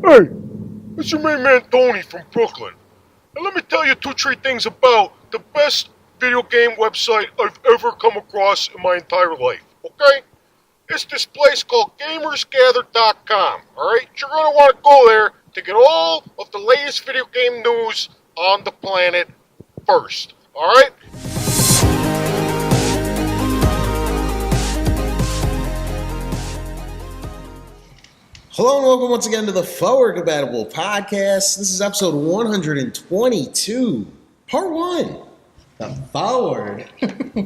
Hey, it's your main man Tony from Brooklyn. And let me tell you two, three things about the best video game website I've ever come across in my entire life, okay? It's this place called GamersGather.com, alright? You're gonna want to go there to get all of the latest video game news on the planet first, alright? Hello and welcome once again to the Forward Compatible Podcast. This is episode 122, part 1. The Forward?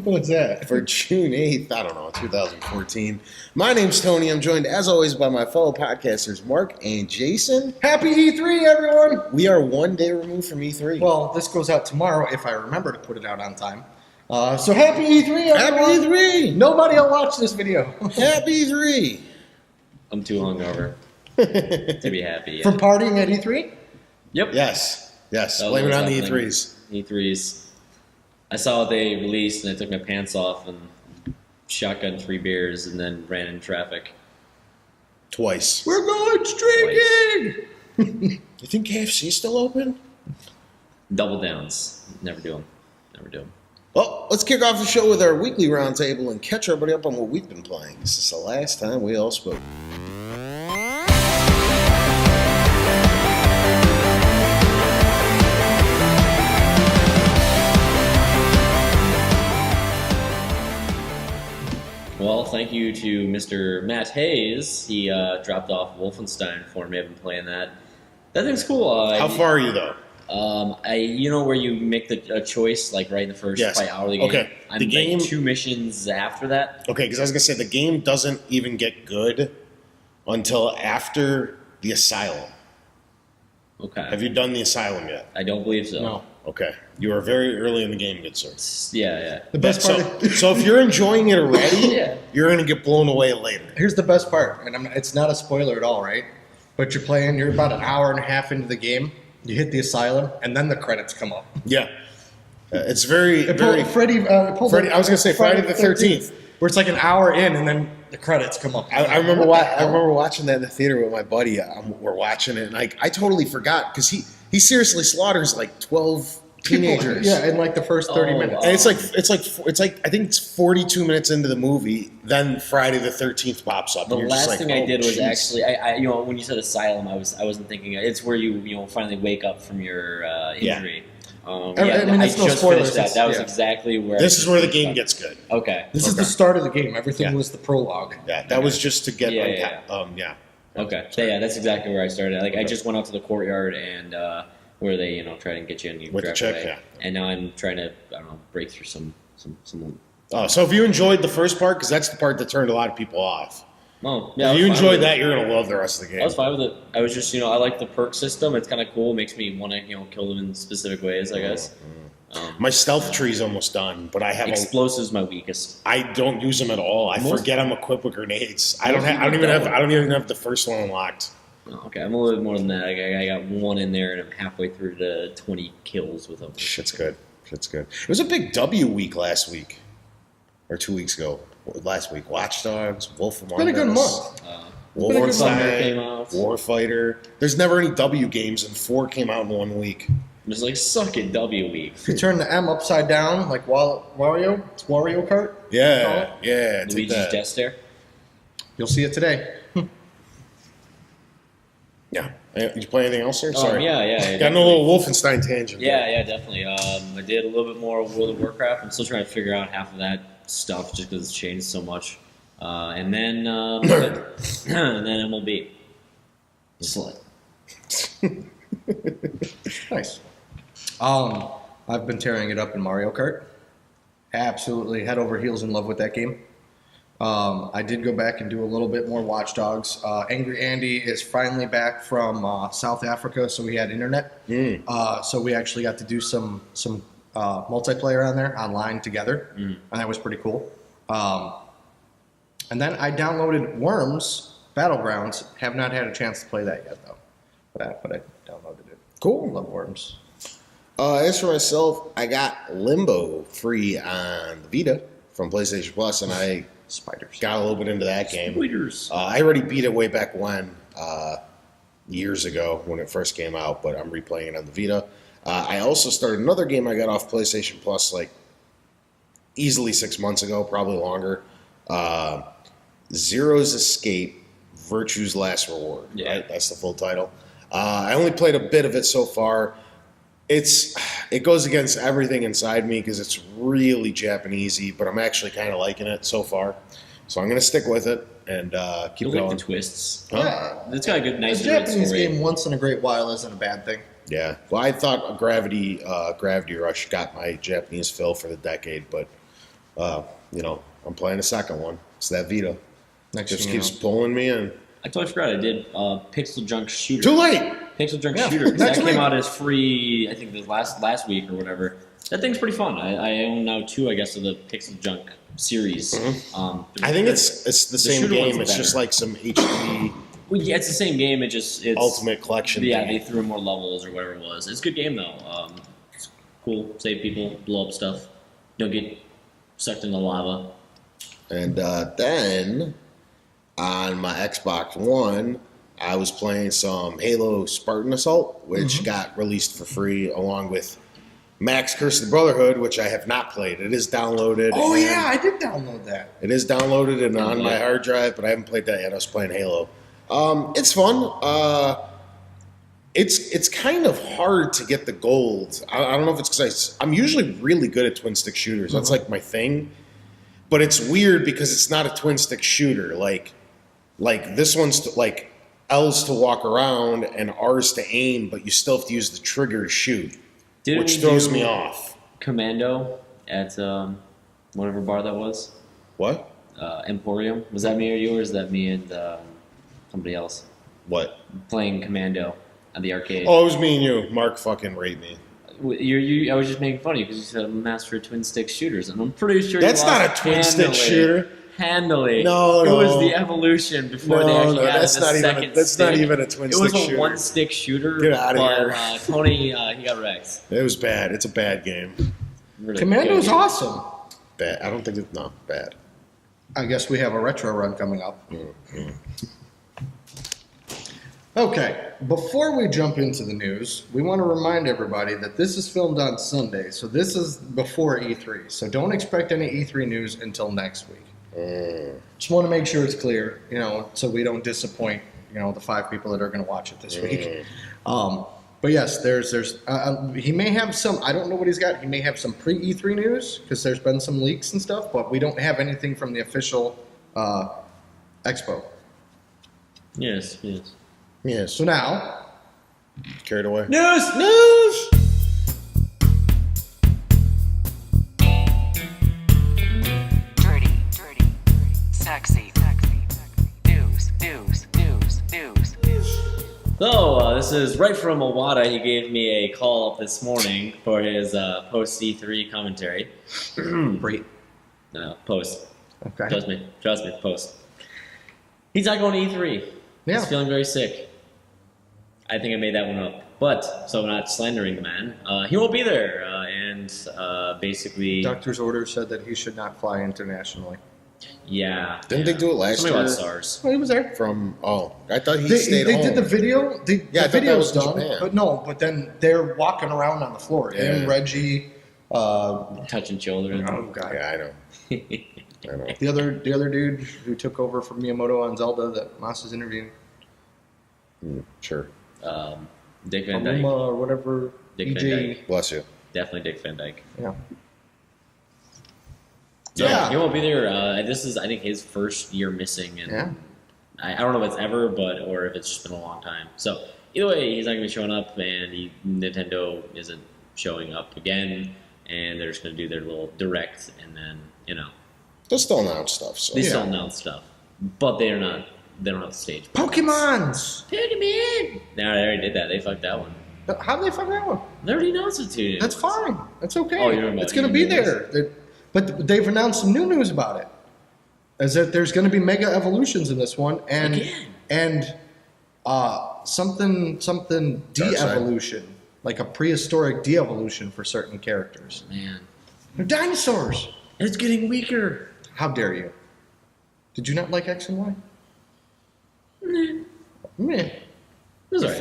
What's that? For June 8th, 2014. My name's Tony. I'm joined as always by my fellow podcasters, Mark and Jason. Happy E3, everyone! We are 1 day removed from E3. Well, this goes out tomorrow if I remember to put it out on time. So happy E3, everyone! Happy E3! Nobody will watch this video. Happy E3! I'm too hungover to be happy. From partying at E3? Yep. Yes. That Blame it was on the happening. E3s. E3s. I saw what they released and I took my pants off and shotgun 3 beers and then ran in traffic. Twice. We're going streaking! You think KFC's still open? Double downs. Never do them. Well, let's kick off the show with our weekly roundtable and catch everybody up on what we've been playing. This is the last time we all spoke. Well, thank you to Mr. Matt Hayes. He dropped off Wolfenstein for me. I've been playing that. That thing's cool. How far are you, though? You know where you make a choice, like right in the first Yes. probably hour of the game. Okay. I'm The game- like 2 missions after that. Okay, because I was going to say, the game doesn't even get good until after the Asylum. Okay. Have you done the Asylum yet? I don't believe so. No. Okay. You are very early in the game, good sir. Yeah. The best so, part so if you're enjoying it already, Yeah. you're going to get blown away later. Here's the best part, and it's not a spoiler at all, right? But you're about an hour and a half into the game, you hit the asylum, and then the credits come up. Yeah. It's very, very... Friday, I was going to say Friday the 13th. Where it's like an hour in, and then the credits come up. I remember watching that in the theater with my buddy. We're watching it, and I totally forgot, because he seriously slaughters like 12 teenagers. Yeah, in like the first 30 Oh, minutes. wow. And it's like I think it's 42 minutes into the movie, then Friday the 13th pops up. The and you're just last like, thing I oh, did was jeez. actually, I when you said asylum, I wasn't thinking. It's where you finally wake up from your injury. I mean, it's no just spoilers, finished that. That was yeah. exactly where. This is where the game gets good. Okay. This is the start of the game. Everything Yeah. was the prologue. Yeah, that was just to get Yeah. Okay. Yeah, that's exactly where I started. Like, I just went out to the courtyard and where they try to get you and you With the drive check, away. yeah. And now I'm trying to break through some. Oh, so if you enjoyed the first part, because that's the part that turned a lot of people off. Oh, yeah. If I you was fine enjoyed with that, it. you're gonna love the rest of the game. I was fine with it. I was just, I like the perk system. It's kind of cool. It makes me want to, kill them in specific ways, I guess. My stealth tree is almost done, but I have Explosives my weakest. I don't use them at all. I Most- forget I'm equipped with grenades. I Most don't people even have. don't. I don't even have the first one unlocked. Oh, okay, I'm a little bit more than that. I got one in there, and I'm halfway through to 20 kills with them. Shit's good. Shit's good. It was a big W week last week, or 2 weeks ago. Last week, Watch Dogs, Wolf Among It's been a good Us, month. Thunder came Wolfenstein, out. Warfighter. There's never any W games, and 4 came out in 1 week. I'm just like, suck it, W week. If you turn the M upside down, like Wario, it's Wario Kart, Yeah, yeah. take Luigi's that. Death Stare. you'll see it today. Yeah. Did you play anything else, sir? Sorry. Yeah. Got in a little Wolfenstein tangent. Yeah, definitely. I did a little bit more World of Warcraft. I'm still trying to figure out half of that stuff just because it's changed so much. And then and then MLB. Slut. Nice. I've been tearing it up in Mario Kart. Absolutely head over heels in love with that game. I did go back and do a little bit more Watch Dogs. Angry Andy is finally back from South Africa, so we had internet. So we actually got to do some multiplayer on there online together, and that was pretty cool. And then I downloaded Worms Battlegrounds. Have not had a chance to play that yet though, but I downloaded it. Cool. Love Worms. As for myself, I got Limbo free on the Vita from PlayStation Plus, and I Spiders. got a little bit into that game. Spiders. I already beat it way back when. years ago when it first came out, but I'm replaying it on the Vita. I also started another game I got off PlayStation Plus like easily 6 months ago, probably longer. Zero's Escape, Virtue's Last Reward. Yeah. Right? That's the full title. I only played a bit of it so far. It goes against everything inside me because it's really Japanesey, but I'm actually kind of liking it so far. So I'm going to stick with it and keep You like going. the twists. Huh? Yeah. It's got a good, A nice Japanese story. game once in a great while isn't a bad thing. Yeah. Well, I thought Gravity Rush got my Japanese fill for the decade, but I'm playing a second one. It's that Vita. Next Just thing you keeps know. pulling me in. I totally forgot I did Pixel Junk Shooter. Too late. Pixel Junk Yeah, Shooter. 'Cause next that came week. out as free, I think, the last week or whatever. That thing's pretty fun. I own now 2, I guess, of the Pixel Junk series. I think it's the same shooter one's game. It's just better. like some HD Well, yeah, it's the same game. It's Ultimate Collection. Yeah, thing. they threw more levels or whatever it was. It's a good game though. It's cool. Save people, blow up stuff. Don't get sucked into lava. And then on my Xbox One, I was playing some Halo Spartan Assault, which got released for free along with Max Curse of the Brotherhood, which I have not played. It is downloaded. Oh and yeah, I did download that. It is downloaded and on Yeah. my hard drive, but I haven't played that yet. I was playing Halo. It's fun. It's kind of hard to get the gold. I don't know if it's because I'm usually really good at twin stick shooters. That's like my thing. But it's weird because it's not a twin stick shooter. Like this one's like L's to walk around and R's to aim, but you still have to use the trigger to shoot, Didn't which we throws do me off. Commando at whatever bar that was. What? Emporium. Was that me or you, or is that me and somebody else What? playing Commando at the arcade? Oh, it was me and you. Mark fucking raped me. I was just making fun of you because you said I'm a master of twin stick shooters, and I'm pretty sure That's you not lost a twin stick handily. shooter. Handily. No, It no. was the evolution before they actually added that's the not even. second That's stick. not even a twin It stick was a shooter. one stick shooter. Get outta but, here. Tony, he got wrecked. It was bad. It's a bad game. Really Commando's good. awesome. Bad. I don't think it's bad. I guess we have a retro run coming up. Okay, before we jump into the news, we want to remind everybody that this is filmed on Sunday, so this is before E3. So don't expect any E3 news until next week. Just want to make sure it's clear, so we don't disappoint, the 5 people that are going to watch it this week. But yes, there's he may have some. I don't know what he's got. He may have some pre-E3 news because there's been some leaks and stuff, but we don't have anything from the official expo. Yes. Yes. So now, Carried away. News. Dirty, sexy, news. So, this is right from Iwata. He gave me a call up this morning for his post C3 commentary. great. No, post. Okay. Trust me, post. He's not going to E3. Yeah. He's feeling very sick. I think I made that one up. But, so I'm not slandering the man. He won't be there. And basically, Doctor's order said that he should not fly internationally. yeah. Didn't they do it last Something year? about SARS. Well, he was there. I thought he They stayed home. did the video. Yeah, I The thought that video's was in done, Japan. but then they're walking around on the floor. Him, Yeah. Reggie, Touching children. oh god, Yeah, I know. I know. the other dude who took over from Miyamoto on Zelda that Moss is interviewing, Sure. Dick Van Aruma Dyke. or whatever. Dick Van EJ. Dyke. Bless you. Definitely Dick Van Dyke. Yeah. So, Yeah. he won't be there. This is, I think, his first year missing. And Yeah. I don't know if it's ever, or if it's just been a long time. So, either way, he's not going to be showing up, and Nintendo isn't showing up again, and they're just going to do their little direct, and then, They'll still announce stuff. So they still Yeah. announce stuff. But they don't have the stage. Pokemons. Pokemon! No, they already did that. They fucked that one. How did they fuck that one? They already announced it to you. That's fine. That's okay. Oh, you're talking about it's going to be new news? there. But they've announced some new news about it. As that there's going to be mega evolutions in this one, Again. and something Dark side. de-evolution, like a prehistoric de-evolution for certain characters. Man. They're dinosaurs. It's getting weaker. How dare you? Did you not like X and Y? Meh. was The alright.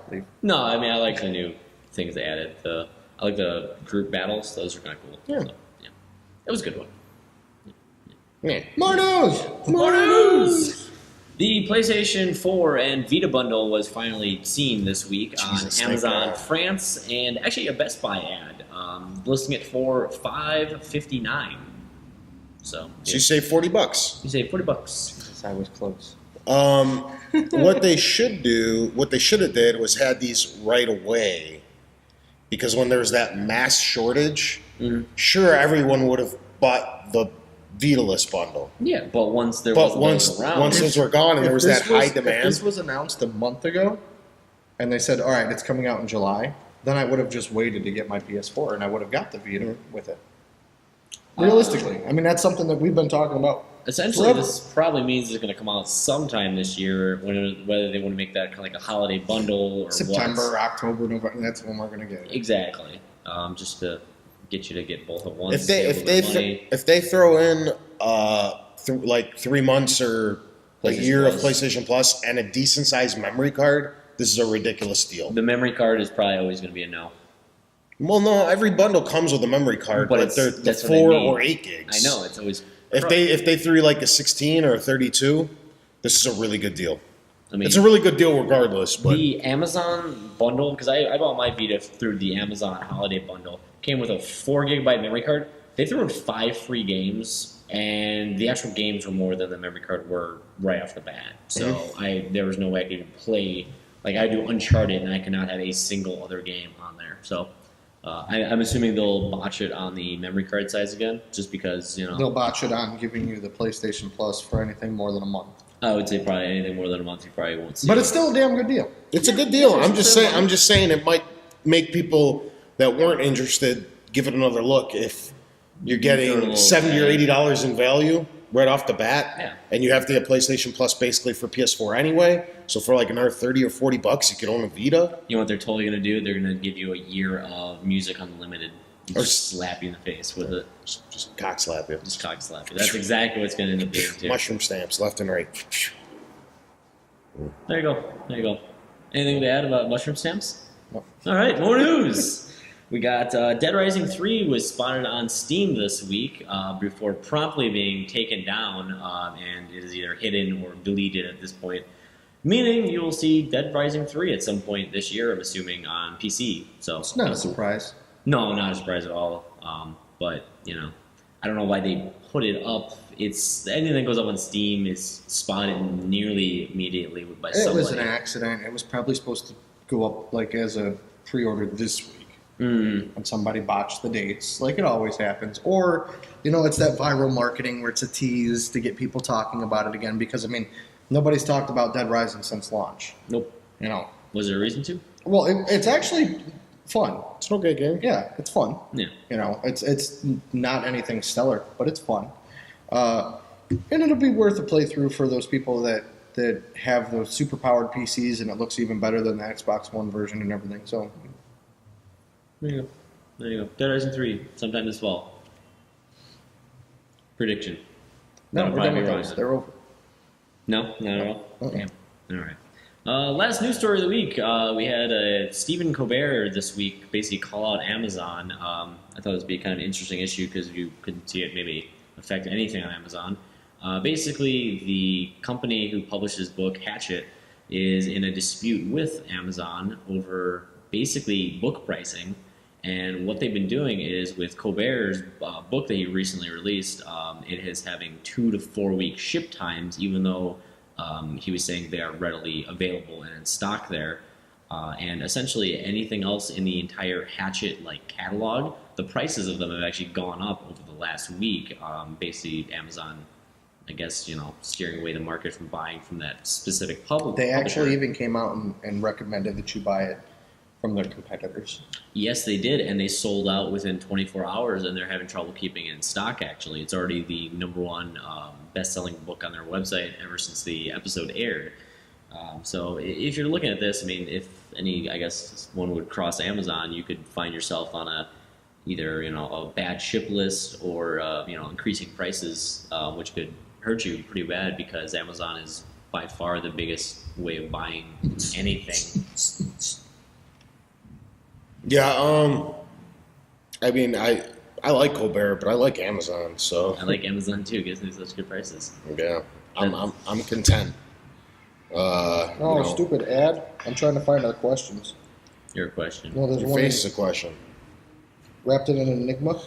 fire. No, I mean I like the new things they added. I like the group battles; those are kind of cool. Yeah. So, yeah, it was a good one. Yeah. More news. More news! The PlayStation 4 and Vita bundle was finally seen this week Jesus, on thank Amazon God. France and actually a Best Buy ad, listing it for $5.59. So So you save $40. you save $40. I was close. What they should have did was had these right away, because when there's that mass shortage, sure everyone would have bought the Vitalist bundle. Yeah, but once there But wasn't those once those were gone and there was that high If this demand, was announced a month ago, and they said, "All right, it's coming out in July," then I would have just waited to get my PS4, and I would have got the Vita with it. Realistically, I mean that's something that we've been talking about. Essentially, Forever. this probably means it's going to come out sometime this year, whether they want to make that kind of like a holiday bundle or September, what. October, November. That's when we're gonna get it. Exactly. Just to get you to get both at once. if they save a little money. if they throw in like 3 months or a PlayStation year of Plus. PlayStation Plus and a decent sized memory card, this is a ridiculous deal. The memory card is probably always going to be a no. Well, no, every bundle comes with a memory card, But but, it's- they're the that's what I 4 mean. or 8 gigs. I know it's always. If they threw like a 16 or a 32, this is a really good deal. I mean, It's a really good deal regardless. But the Amazon bundle, because I bought my Vita through the Amazon holiday bundle, came with a 4 gigabyte memory card. They threw in 5 free games, and the actual games were more than the memory card were right off the bat. So there was no way I could even play. Like I do Uncharted, and I cannot have a single other game on there. So I'm assuming they'll botch it on the memory card size again, just because They'll botch it on giving you the PlayStation Plus for anything more than a month. I would say probably anything more than a month you probably won't see. But it. it's still a damn good deal. it's a good deal. I'm just saying it might make people that weren't interested give it another look if you're Throw it a getting little $70 or $80 in value right off the bat, Yeah. and you have to get PlayStation Plus basically for PS4 anyway. So for like another $30 or $40, you could own a Vita. You know what they're totally going to do? They're going to give you a year of music unlimited. And Or just slap you in the face with it. Just cock slap you. Just cock slap you. That's exactly what's going to end up being too. Mushroom stamps left and right. There you go. There you go. Anything to add about mushroom stamps? No. All right, more news. We got Dead Rising 3 was spotted on Steam this week before promptly being taken down, and it is either hidden or deleted at this point. Meaning you will see Dead Rising 3 at some point this year, I'm assuming, on PC. So It's not a surprise. No, not a surprise at all. But I don't know why they put it up. It's anything that goes up on Steam is spotted nearly immediately by It somebody. was an accident. It was probably supposed to go up like as a pre-order this week. And somebody botched the dates, like it always happens. Or, it's that viral marketing where it's a tease to get people talking about it again. Because, nobody's talked about Dead Rising since launch. Nope. Was there a reason to? Well, it's actually fun. It's an okay game. Yeah, it's fun. Yeah. It's not anything stellar, but it's fun. And it'll be worth a playthrough for those people that have those super powered PCs, and it looks even better than the Xbox One version and everything. So, There you go. There you go. Dead Rising 3, sometime this fall. Prediction. no, That'll we're done probably with be those. wrong. They're over. No, not at all. Uh-uh. Damn. All right. Last news story of the week. We had Stephen Colbert this week basically call out Amazon. I thought this would be kind of an interesting issue because you couldn't see it maybe affect anything on Amazon. Basically, the company who published his book, Hatchet, is in a dispute with Amazon over basically book pricing. And what they've been doing is with Colbert's book that he recently released, it is having 2 to 4 week ship times, even though he was saying they are readily available and in stock there. And essentially anything else in the entire Hatchet catalog, the prices of them have actually gone up over the last week. Basically, Amazon, I guess, steering away the market from buying from that specific publisher. They actually even came out and recommended that you buy it from their competitors. Yes, they did, and they sold out within 24 hours, and they're having trouble keeping it in stock, actually. It's already the #1 best-selling book on their website ever since the episode aired. So if you're looking at this, if I guess one would cross Amazon, you could find yourself on either a bad ship list or increasing prices, which could hurt you pretty bad because Amazon is by far the biggest way of buying anything. Yeah. I mean, I like Colbert, but I like Amazon. So I like Amazon too; gives me such good prices. yeah, I'm content. Oh, you know, stupid ad. I'm trying to find our questions. Your question. No, there's Your one face is a question. wrapped in an enigma.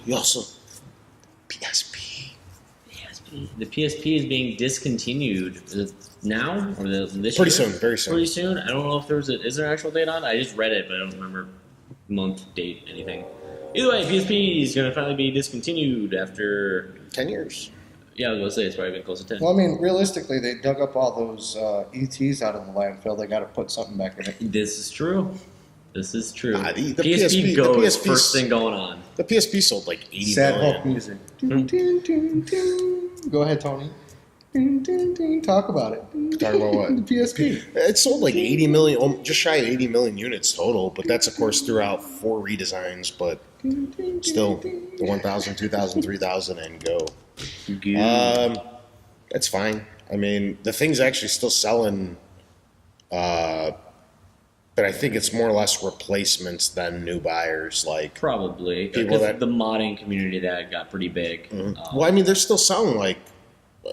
You also PSP. The PSP is being discontinued. Is it now or this Pretty year? soon, very soon. Pretty soon. I don't know if is there an actual date on it? I just read it, but I don't remember month, date, anything. Either way, PSP is going to finally be discontinued after. 10 years. Yeah, I was going to say it's probably been close to 10. Well, I mean, realistically, they dug up all those ETs out of the landfill. They got to put something back in it. This is true. This is true. Nah, the PSP PSP Go the is PSP 's first thing going on. The PSP sold like 80 Sad million. Hulk music. Go ahead, Tony. Talk about it. Talk about what? The PSP. It sold like 80 million, just shy of 80 million units total, but that's of course throughout 4 redesigns, but still the 1000, 2000, 3000 and Go. Good. That's fine. I mean, the thing's actually still selling, but I think it's more or less replacements than new buyers. Like, Probably. people Because that- the modding community that got pretty big. well, I mean, they're still selling like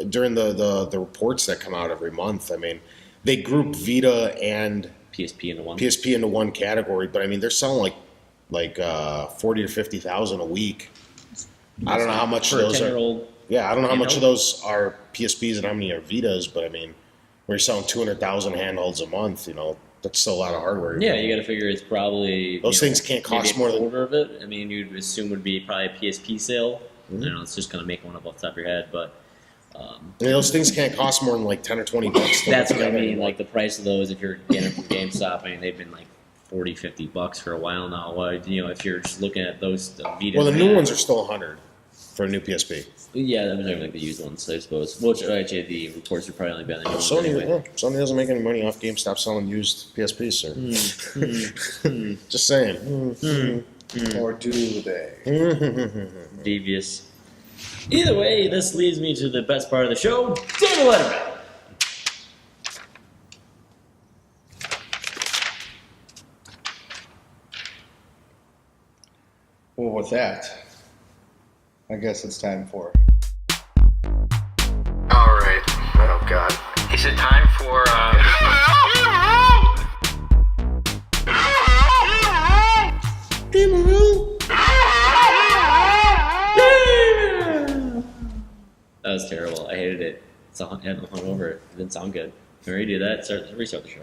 during the reports that come out every month. I mean, they group Vita and PSP into one. PSP into one category, but I mean, they're selling like 40 to 50,000 a week. I don't know how much For a those are. 10-year-old. Yeah, I don't know how much of handheld? those are PSPs and how many are Vitas, but I mean, when you're selling 200,000 handhelds a month, you know, that's still a lot of hardware. Yeah, you got to figure it's probably Those things can't cost maybe more a than- quarter of it. I mean, you'd assume would be probably a PSP sale. Mm-hmm. I know it's just gonna make one up off the top of your head, but I mean, those things can't cost more than like 10 or 20 bucks. to that's put what I together mean. anymore. Like the price of those, if you're getting them from GameStop, I mean they've been like $40-$50 for a while now. You know, if you're just looking at those Vita. Well, the new ones are still 100 for a new PSP. Yeah, I'm talking like the used ones, I suppose. Which actually the reports are probably only been the new ones Sony, anyway. yeah, Sony doesn't make any money off GameStop selling used PSPs, sir. Just saying. Or do they? Devious. Either way, this leads me to the best part of the show, David Letterman. Well, with that, I guess it's time for. All right. Oh God. Is it time for? That was terrible. I hated it. It's hung over. It didn't sound good. Can we redo that? Restart the show.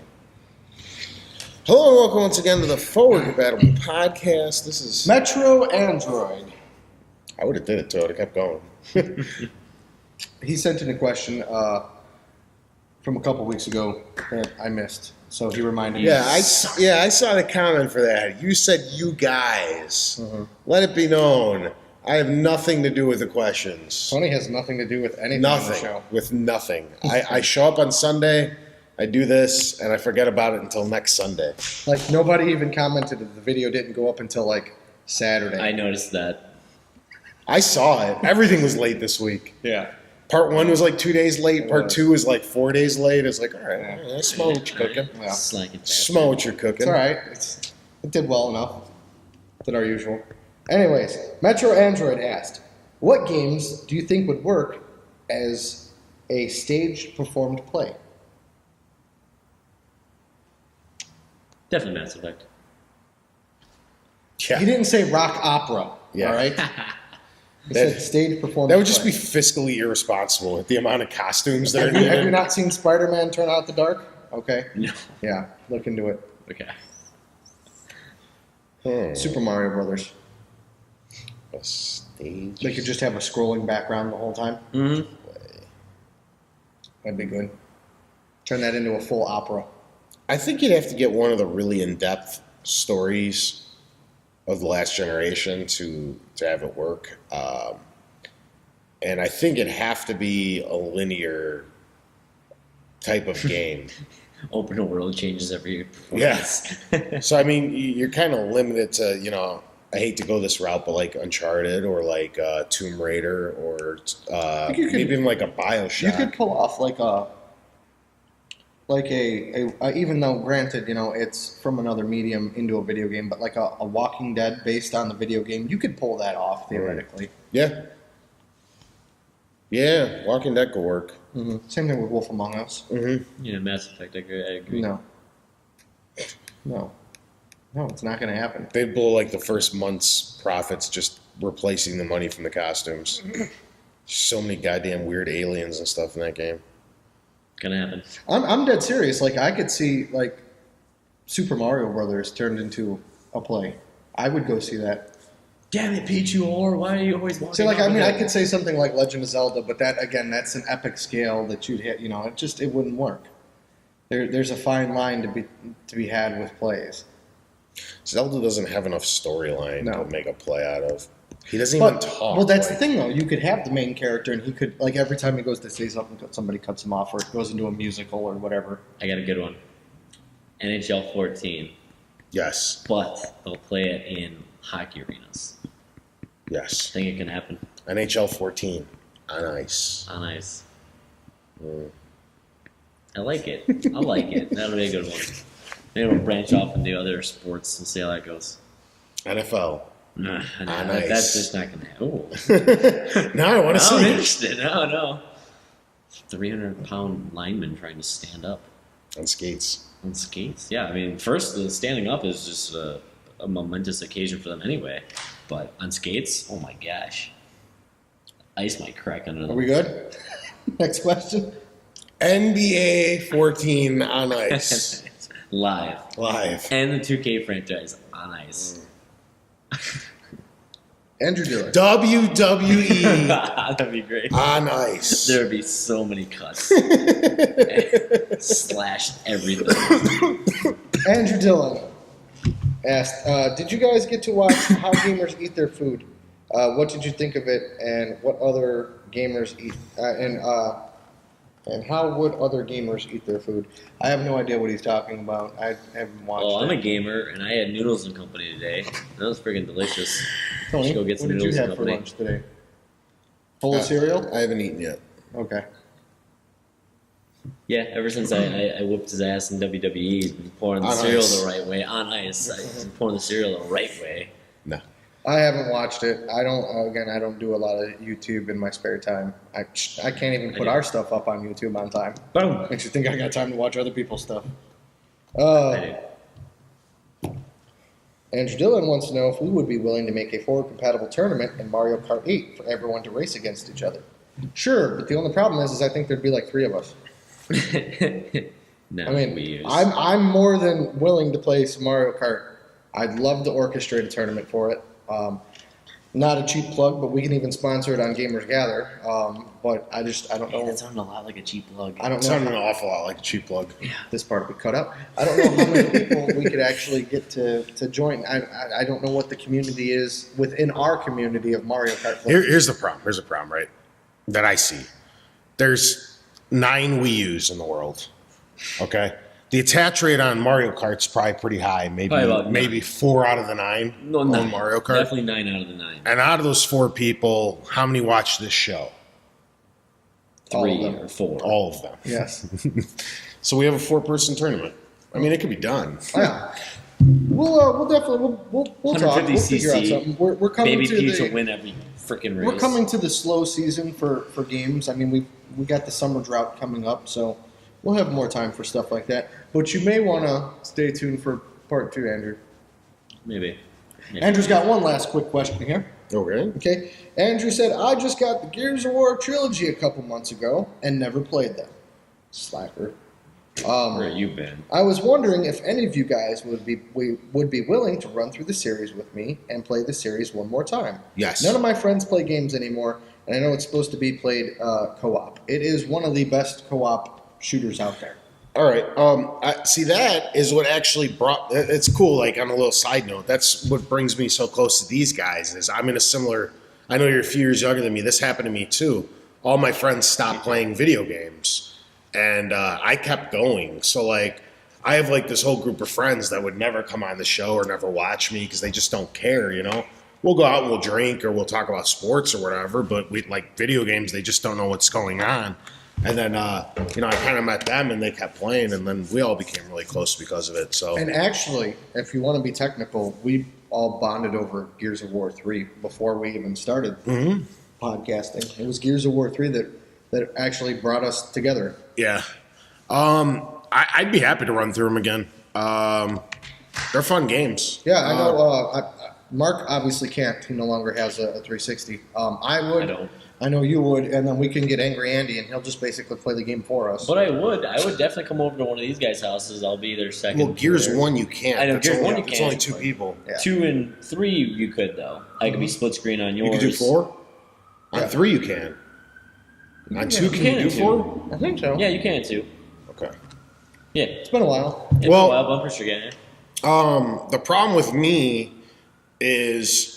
Hello and welcome once again to the Forward Compatible Podcast. This is. Metro Android. I would have did it too. I would have kept going. He sent in a question from a couple weeks ago that I missed. So he reminded me. I saw the comment for that. You said you guys. Let it be known. I have nothing to do with the questions. Tony has nothing to do with anything on the Nothing. show. With nothing. I show up on Sunday, I do this, and I forget about it until next Sunday. Like, nobody even commented that the video didn't go up until, like, Saturday. I noticed that. I saw it. Everything was late this week. Yeah. Part 1 was like 2 days late. It Part was. 2 was like 4 days late. It's like, all right, I smell what you're cooking. Yeah. Slacking bastard. Smell what you're cooking. It's all right. It did well enough. Did our usual. Anyways, Metro Android asked, what games do you think would work as a stage-performed play? Definitely Mass Effect. Yeah. He didn't say rock opera, Yeah. all right? He That- said stage-performed That would just play. be fiscally irresponsible with the amount of costumes that are Have you needed. not seen Spider-Man Turn Out the Dark? Okay. No. Yeah, look into it. Okay. Super Mario Brothers. A stage. They could just have a scrolling background the whole time. Mm-hmm. That'd be good. Turn that into a full opera. I think you'd have to get one of the really in-depth stories of the last generation to have it work. And I think it'd have to be a linear type of game. Open world changes every Yes. So, I mean, you're kind of limited to, you know, I hate to go this route, but like Uncharted or like Tomb Raider or You could- maybe even like a Bioshock. You could pull off like a like even though granted, it's from another medium into a video game, but like a Walking Dead based on the video game, you could pull that off theoretically. Yeah. Yeah, Walking Dead could work. Same thing with Wolf Among Us. Yeah, Mass Effect. I agree. No, it's not going to happen. They'd blow like the first month's profits just replacing the money from the costumes. So many goddamn weird aliens and stuff in that game. Gonna happen. I'm dead serious. Like I could see like Super Mario Brothers turned into a play. I would go see that. Damn it, Peach, you whore! Why are you always walking? See, like I could say something like Legend of Zelda, but that again, that's an epic scale that you'd hit. It wouldn't work. There's a fine line to be had with plays. Zelda doesn't have enough storyline No. to make a play out of. He doesn't even talk. Well, that's the like- thing, though. You could have the main character, and he could, like, every time he goes to say something, somebody cuts him off, or it goes into a musical or whatever. I got a good one. NHL 14, Yes. but they'll play it in hockey arenas. Yes. Think it can happen NHL 14 on ice. on ice. Mm. I like it. I like it. That'll be a good one. Maybe we'll branch off and do other sports and see how that goes. NFL. Nah, On that's ice. just not gonna happen. Ooh. Now I want to I'm see it. interested. No. 300-pound lineman trying to stand up On skates. on skates. Yeah, I mean, first the standing up is just a momentous occasion for them anyway. But on skates, oh my gosh, ice might crack under Are them. we good? Next question. NBA 14 on ice. Live Live. and the 2K franchise on ice. Andrew Dillon. WWE That'd be great. on ice. There would be so many cuts. Slash everything. Andrew Dillon asked, did you guys get to watch How Gamers Eat Their Food? What did you think of it, and what other gamers eat, and how would other gamers eat their food? I have no idea what he's talking about. I haven't watched Well, I'm it. a gamer, and I had noodles and company today. That was freaking delicious. Tony, Should go get what some did you noodles and have for company. lunch today? Full of cereal? I haven't eaten yet. Okay. Yeah, ever since I whipped his ass in WWE, and pouring the On cereal ice. the right way on ice, I'm pouring the cereal the right way. No. I haven't watched it. I don't do a lot of YouTube in my spare time. I can't even I put do. our stuff up on YouTube on time. Boom. Makes you think I got time to watch other people's stuff. I do. Andrew Dillon wants to know if we would be willing to make a forward-compatible tournament in Mario Kart 8 for everyone to race against each other. Sure, but the only problem is I think there'd be like 3 of us. No, I mean, we use. I'm more than willing to play some Mario Kart. I'd love to orchestrate a tournament for it. Not a cheap plug, but we can even sponsor it on Gamers Gather. But I don't Hey, know. that sounded a lot like a cheap plug. I don't It sounded an know. awful lot like a cheap plug. This part will be cut out. I don't know how many people we could actually get to join. I don't know what the community is within our community of Mario Kart. Here's the problem. Here's the problem, right? That I see. There's 9 Wii U's in the world. Okay? The attach rate on Mario Kart's probably pretty high. Probably about Maybe 4 out of the 9 No, own 9. Mario Kart. Definitely 9 out of the 9. And out of those 4 people, how many watch this show? All of 3 them. or 4. All of them. Yes. So we have a 4-person tournament. I mean, it could be done. Yeah. We'll definitely we'll talk. We'll 150 figure out cc. something. We're coming Baby to Peach the will win every freaking race. we're coming to the slow season for games. I mean we got the summer drought coming up, so we'll have more time for stuff like that. But you may want to stay tuned for part 2, Andrew. Maybe. Andrew's got one last quick question here. Okay. Okay. Andrew said, I just got the Gears of War trilogy a couple months ago and never played them. Slacker. Where you been? I was wondering if any of you guys would be willing to run through the series with me and play the series one more time. Yes. None of my friends play games anymore, and I know it's supposed to be played co-op. It is one of the best co-op shooters out there. All right. See, that is what actually brought. It's cool. Like on a little side note, that's what brings me so close to these guys. Is I'm in a similar. I know you're a few years younger than me. This happened to me too. All my friends stopped playing video games, and I kept going. So like, I have like this whole group of friends that would never come on the show or never watch me because they just don't care. You know, we'll go out and we'll drink or we'll talk about sports or whatever, but we like video games. They just don't know what's going on. And then, you know, I kind of met them and they kept playing, and then we all became really close because of it. So, And actually, if you want to be technical, we all bonded over Gears of War 3 before we even started podcasting. It was Gears of War 3 that actually brought us together. yeah. I'd be happy to run through them again. They're fun games. Yeah, I know. Mark obviously can't. He no longer has a 360. I would. I don't. I know you would, and then we can get Angry Andy, and he'll just basically play the game for us. But I would definitely come over to one of these guys' houses. I'll be their second. Well, Gears player. 1 you can't. I know, It's Gears only, 1 you It's can't, only 2 but- people. Yeah. 2 and 3 you could though. I could be split screen on yours. You can do 4? On Yeah. 3 you can. On 2 can you can do too. 4? I think so. Yeah, you can too. Okay. Yeah. It's been a while. It's Well- a while, but I'm pretty sure getting it. The problem with me is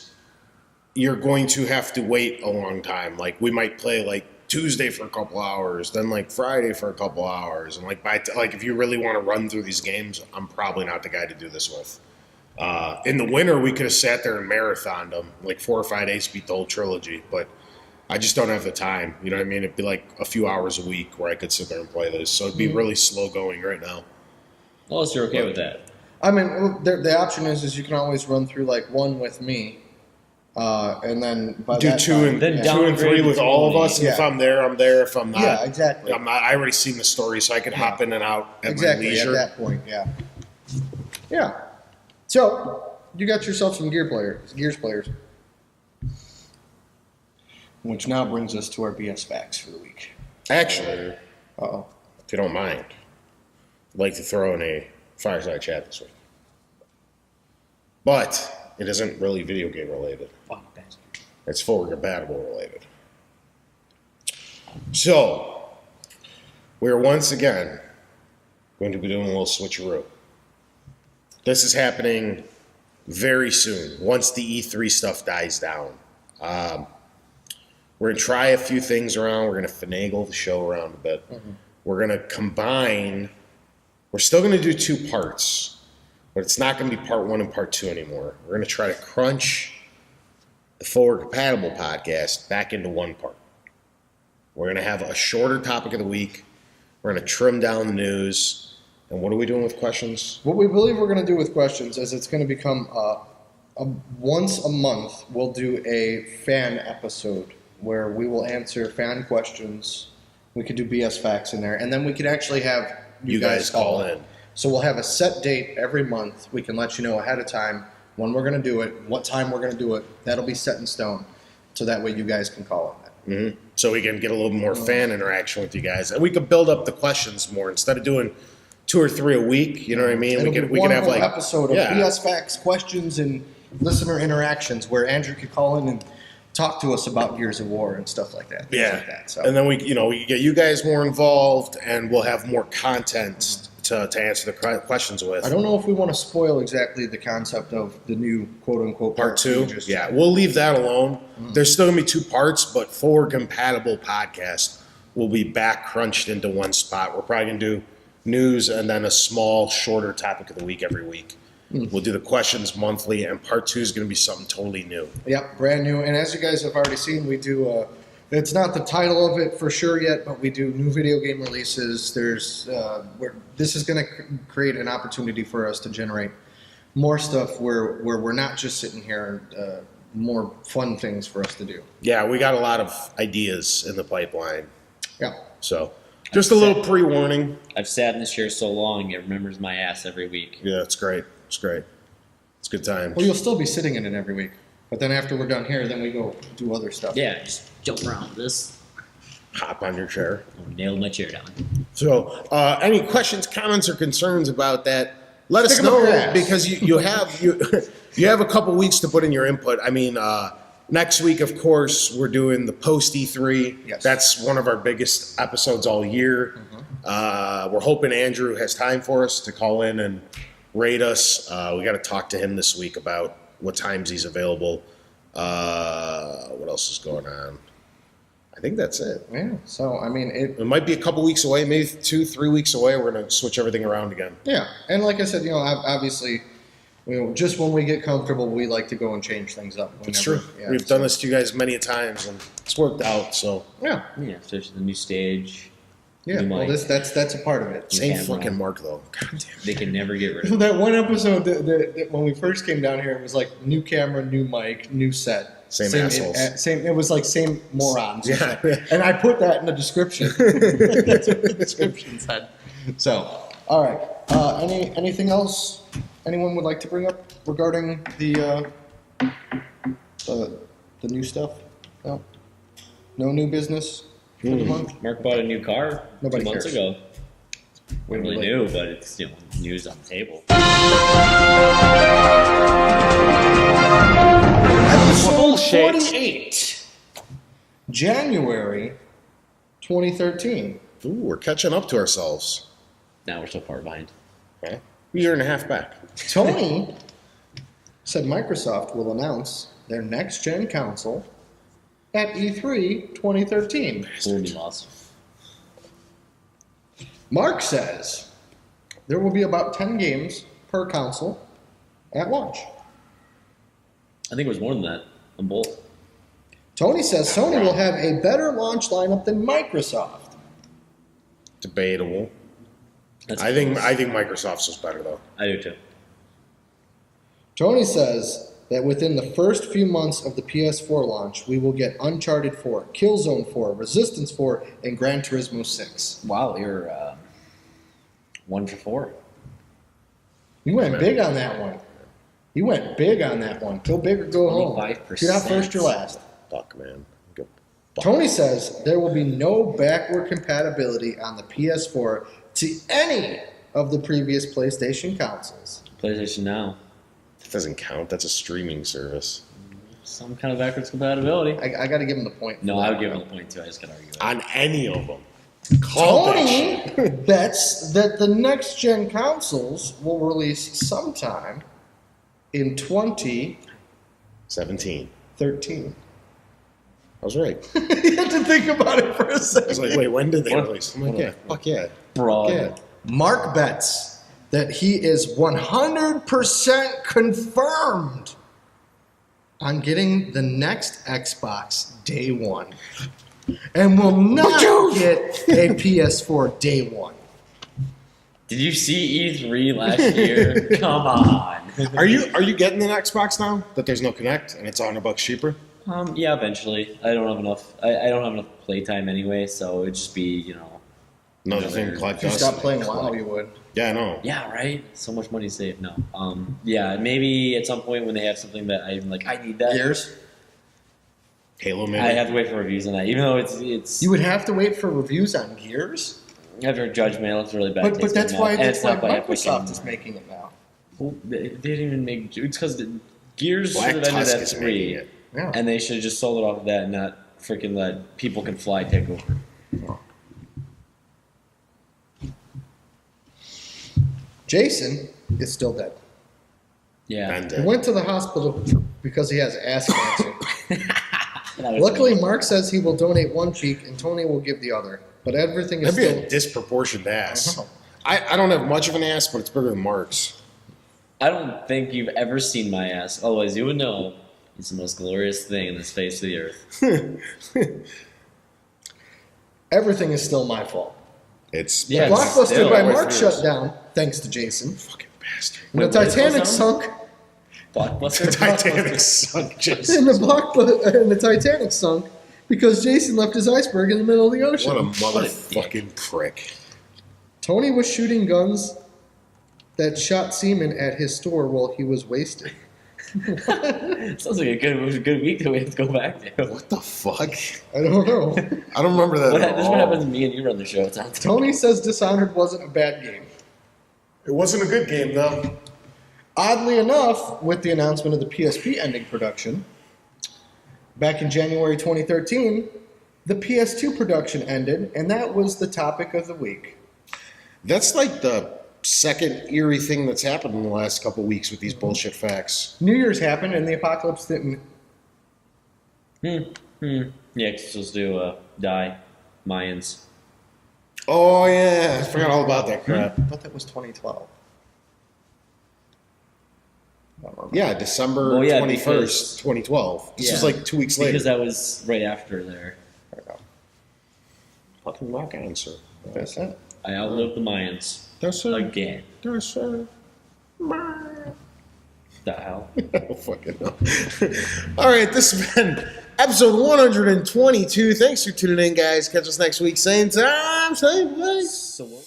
you're going to have to wait a long time. Like we might play like Tuesday for a couple hours, then like Friday for a couple hours, and like like if you really want to run through these games, I'm probably not the guy to do this with. In the winter, we could have sat there and marathoned them, like 4 or 5 days, beat the whole trilogy, but I just don't have the time. You know what I mean? It'd be like a few hours a week where I could sit there and play this, so it'd be really slow going right now. Unless you're okay with that. I mean, the option is you can always run through like one with me, and then by Do that 2 time, and Then yeah. 2 and 3 downgrade with to all of 20. us, and if Yeah. I'm there, I'm there. If I'm not, Yeah, exactly. I'm not. I already seen the story, so I can hop in and out at Exactly my at leisure. that point, yeah. Yeah. So you got yourself some Gears players. Which now brings us to our BS facts for the week. Actually, Uh-oh. if you don't mind, I'd like to throw in a fireside chat this week, but it isn't really video game related. Fuck bastard. It's forward compatible related. So, we're once again going to be doing a little switcheroo. This is happening very soon, once the E3 stuff dies down. We're going to try a few things around. We're going to finagle the show around a bit. We're going to combine. We're still going to do 2 parts, but it's not going to be part 1 and part 2 anymore. We're going to try to crunch the forward compatible podcast back into 1 part. We're going to have a shorter topic of the week. We're going to trim down the news. And what are we doing with questions? What we believe we're going to do with questions is it's going to become once a month we'll do a fan episode where we will answer fan questions. We could do BS facts in there, and then we could actually have You guys call in. So we'll have a set date every month. We can let you know ahead of time when we're going to do it, what time we're going to do it. That'll be set in stone, so that way you guys can call in. So we can get a little more fan interaction with you guys. And we could build up the questions more. Instead of doing 2 or 3 a week, you know what I mean? It'll We be could one have whole like episode of yeah. BS facts, questions, and listener interactions where Andrew could call in and talk to us about Gears of War and stuff like that. things Yeah, like that. So. and then we get you guys more involved, and we'll have more content to answer the questions with. I don't know if we want to spoil exactly the concept of the new quote-unquote Part 2, just yeah, we'll leave that alone. There's still gonna be 2 parts, but forward compatible podcast will be back crunched into 1 spot. We're probably gonna do news and then a small, shorter topic of the week every week. We'll do the questions monthly, and part 2 is gonna be something totally new. Yep, brand new. And as you guys have already seen, we do. It's not the title of it for sure yet, but we do new video game releases. This is going to create an opportunity for us to generate more stuff where we're not just sitting here. More fun things for us to do. Yeah, we got a lot of ideas in the pipeline. Yeah. So just a little pre-warning. I've sat in this chair so long, it remembers my ass every week. Yeah, it's great. It's great. It's a good time. Well, you'll still be sitting in it every week, but then after we're done here, then we go do other stuff. Yeah, just jump around this. Hop on your chair. Nail my chair down. So, any questions, comments, or concerns about that? Let us Stick 'em up your know ass. because you have a couple weeks to put in your input. I mean, next week, of course, we're doing the post E3. Yes. That's one of our biggest episodes all year. We're hoping Andrew has time for us to call in and rate us. We got to talk to him this week about what times he's available. What else is going on? I think that's it. Yeah. So I mean, It might be a couple weeks away, maybe 2-3 weeks away. We're going to switch everything around again. yeah. And like I said, obviously, just when we get comfortable, we like to go and change things up. It's whenever- true. yeah, We've so- done this to you guys many a times, and it's worked out. So Yeah. Yeah, especially the new stage. Yeah, New well, mic. that's a part of it. Same camera. fucking Mark though. God damn. They can never get rid of it. That one episode that when we first came down here, it was like new camera, new mic, new set. Same assholes. Same. It was like same morons. Yeah. And I put that in the description. That's what the description said. So, all right. Anything else anyone would like to bring up regarding the new stuff? No. No new business for the month. Mark bought a new car Nobody 2 months cares. ago. Really new, but it's news on the table. Episode 48, January 2013. Ooh, we're catching up to ourselves. Now we're so far behind. Okay. A year and a half back. Tony said Microsoft will announce their next gen console at E3 2013. Fool me, lost. Mark says there will be about 10 games per console at launch. I think it was more than that on both. Tony says Sony will have a better launch lineup than Microsoft. Debatable. That's I think Microsoft's was better though. I do too. Tony says that within the first few months of the PS4 launch, we will get Uncharted 4, Killzone 4, Resistance 4, and Gran Turismo 6. Wow, you're 1 for 4. You went big on that one. You went big on that one. Go big or go home. 25%. If you're not first, you're last. Fuck, man. Go fuck. Tony says there will be no backward compatibility on the PS4 to any of the previous PlayStation consoles. PlayStation Now. That doesn't count. That's a streaming service. Some kind of backwards compatibility. I got to give him the point. No, for I that would give one. him the point too. I just gotta argue it. On any of them. Call that shit. Tony bets that the next gen consoles will release sometime in 2013. 17. I was right. You had to think about it for a I was second. like, wait, when did they What? release? I'm like, yeah, fuck yeah. Broad. Yeah. Mark bets that he is 100% confirmed on getting the next Xbox day one and will not get a PS4 day one. Did you see E3 last year? Come on. Are you getting an Xbox now that there's no Connect and it's $100 cheaper? Yeah, eventually. I don't have enough. I don't have enough playtime anyway, so it'd just be Another Yeah, thing, they're- collect If you dust. stop playing WoW, you would. Yeah, I know. Yeah, right. So much money saved. No. Yeah, maybe at some point when they have something that I'm like, I need that. Years. Halo, maybe. I have to wait for reviews on that, even though it's. You would have to wait for reviews on Gears, After Judgment, it's really bad. but that's why Epic Microsoft is anymore. making it now. Well, they didn't even make. It's because Gears Black should have ended Tusk at is 3, making it. Yeah. and they should have just sold it off of that and not freaking let People Can Fly take over. Jason is still dead. Yeah. And, He went to the hospital because he has ass cancer. That was- Luckily, Mark says he will donate one cheek and Tony will give the other. But everything is that'd be still. a disproportionate ass. I know. I don't have much of an ass, but it's bigger than Mark's. I don't think you've ever seen my ass. Otherwise, you would know it's the most glorious thing in this face of the earth. Everything is still my fault. It's Yeah, Blockbuster still. by With Mark yours. shut down thanks to Jason. fucking bastard. And the Wait, what is Titanic going on? sunk. Blockbuster. The Titanic sunk. Just And the Titanic sunk because Jason left his iceberg in the middle of the ocean. what a motherfucking prick. Tony was shooting guns that shot semen at his store while he was wasted. Sounds like a good week that we have to go back to. What the fuck? I don't know. I don't remember that What, at this is what all. happens when me and you run the show. It's on Tony says Dishonored wasn't a bad game. It wasn't a good game, though. Oddly enough, with the announcement of the PSP ending production, back in January 2013, the PS2 production ended, and that was the topic of the week. That's like the second eerie thing that's happened in the last couple weeks with these bullshit facts. New Year's happened, and the apocalypse didn't. Yeah, because supposed to die. Mayans. Oh, yeah. I forgot all about that crap. I thought that was 2012. I don't remember. Yeah, December Well, yeah, 21st, because- 2012. This Yeah. was like 2 weeks later. Because that was right after there. Fucking rock answer. That's it. I outlived the Mayans That's it. again. That's it. The hell? Oh, fucking hell. All right, this has been episode 122. Thanks for tuning in, guys. Catch us next week. Same time, same place. So what?